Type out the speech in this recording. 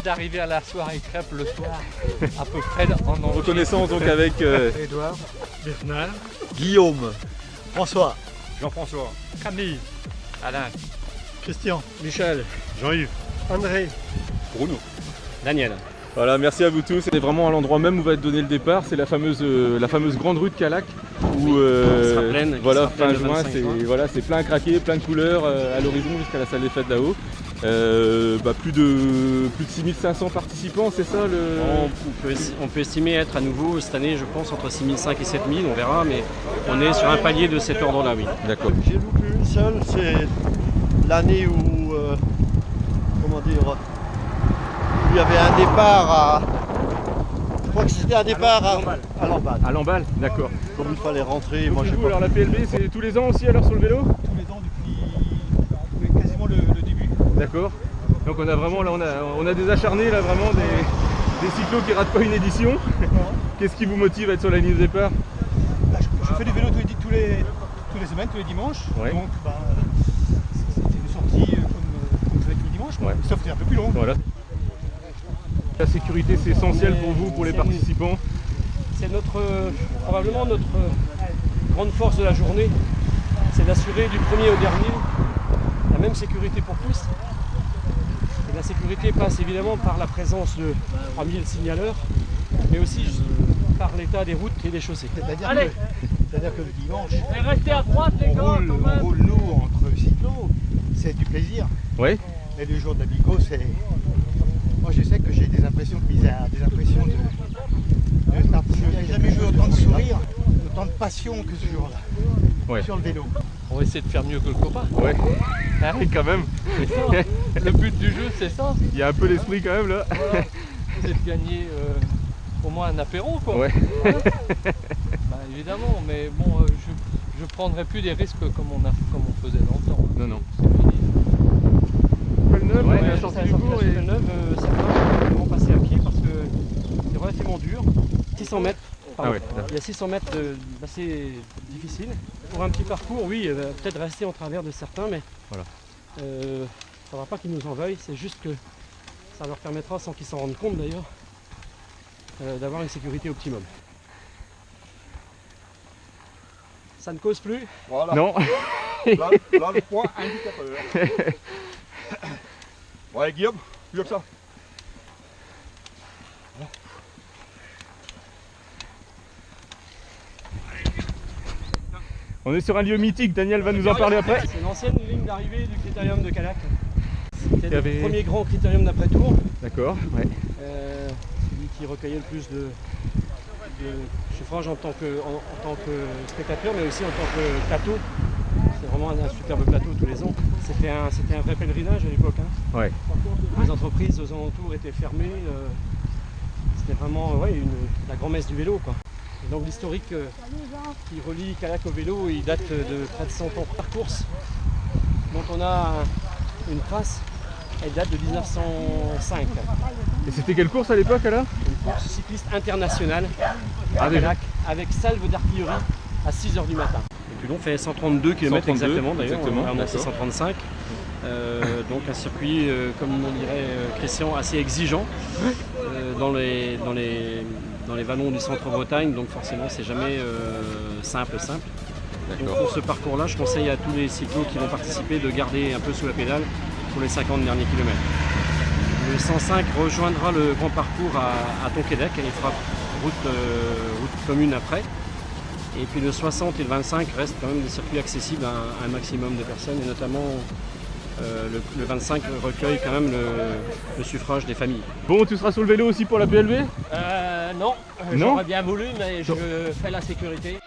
d'arriver à la soirée crêpe le soir, à peu près en entier. Reconnaissance donc avec Édouard, Bernard, Guillaume, François, Jean-François, Camille, Alain, Christian, Michel, Jean-Yves, André, Bruno. Daniel. Voilà, merci à vous tous. C'est vraiment à l'endroit même où va être donné le départ. C'est la fameuse grande rue de Calac où sera pleine, qui voilà, sera pleine fin le juin, 25 c'est juin. voilà, c'est plein à craquer, plein de couleurs à l'horizon jusqu'à la salle des fêtes là-haut. Plus de 6500 participants, c'est ça le... On peut estimer être à nouveau cette année, je pense, entre 6500 et 7000, on verra, mais on est sur un palier de cet ordre-là, oui. D'accord. j'ai loupé une seule, c'est l'année où, où il y avait un départ à... Je crois que c'était un départ à Lamballe. À Lamballe, d'accord. Comme il fallait rentrer, Donc, moi du je sais coup, pas. alors la PLB, c'est tous les ans aussi alors sur le vélo? tous les ans depuis quasiment le début. D'accord. Donc on a vraiment là, on a des acharnés là, vraiment des cyclos qui ratent pas une édition. Qu'est-ce qui vous motive à être sur la ligne de départ? Je fais du vélo tous les semaines, tous les dimanches. Ouais. Donc c'était une sortie comme je fais tous les dimanches, quoi. Ouais. Sauf que c'est un peu plus long. Voilà. La sécurité c'est essentiel pour vous, pour les participants. C'est probablement notre grande force de la journée, c'est d'assurer du premier au dernier la même sécurité pour tous. Et la sécurité passe évidemment par la présence de 3000 signaleurs, mais aussi par l'état des routes et des chaussées. C'est-à-dire que le dimanche, Restez à droite les gars, on roule nous entre cyclos, c'est du plaisir. Oui. Et le jour de la bico, c'est... Moi je sais que j'ai des impressions bizarres, des impressions de... Je n'ai jamais vu autant de sourire, autant de passion que ce jour-là, Ouais. sur le vélo. On va essayer de faire mieux que le copain. Ouais. Ah oui, quand même. C'est ça. Le but du jeu, c'est ça. Il y a un peu l'esprit quand même là. Voilà. C'est de gagner au moins un apéro, quoi. Ouais. Hein. Bah, évidemment, mais bon, je prendrai plus des risques comme on faisait dans le temps. Non, non. C'est fini. Neuve, Ouais, on est à la c'est sortie à la du sortie cours de la et... Chapelle-Neuve, certains vont passer à pied parce que c'est relativement dur. 600 mètres. Pardon. Ah ouais, d'accord. Il y a 600 mètres assez difficiles. Pour un petit parcours, oui, peut-être rester en travers de certains, mais Voilà. il ne faudra pas qu'ils nous en veuillent. C'est juste que ça leur permettra, sans qu'ils s'en rendent compte d'ailleurs, d'avoir une sécurité optimum. Ça ne cause plus. Voilà, Non. là le point indicateur. Ouais Guillaume, mieux que ça. On est sur un lieu mythique, Daniel va nous en parler après. C'est l'ancienne ligne d'arrivée du critérium de Calac. C'était Il y avait- le premier grand critérium d'après-tour. D'accord, ouais. Celui qui recueillait le plus de suffrages en tant que spectateur, mais aussi en tant que plateau. C'est vraiment un superbe plateau tous les ans. C'était un vrai pèlerinage à l'époque. Hein. Ouais. Les entreprises aux alentours étaient fermées. C'était vraiment la grand-messe du vélo, quoi. Et donc l'historique qui relie Calac au vélo, il date de près de 100 ans par course. Donc on a une trace, elle date de 1905. Et c'était quelle course à l'époque alors? Une course cycliste internationale Ah, à déjà. Calac avec salve d'artillerie à 6 h du matin. Et puis on fait 132 km 132, exactement d'ailleurs, exactement, on a fait d'accord. 135. Donc un circuit, comme on dirait Christian, assez exigeant dans les vallons du centre-Bretagne, donc forcément c'est jamais simple. Donc pour ce parcours-là, je conseille à tous les cyclos qui vont participer de garder un peu sous la pédale pour les 50 derniers kilomètres. Le 105 rejoindra le grand parcours à Tonquédec et il fera route commune après. Et puis le 60 et le 25 restent quand même des circuits accessibles à un maximum de personnes et notamment le 25 recueille quand même le suffrage des familles. Bon, tu seras sur le vélo aussi pour la PLB? Non, Non j'aurais bien voulu, mais je fais la sécurité.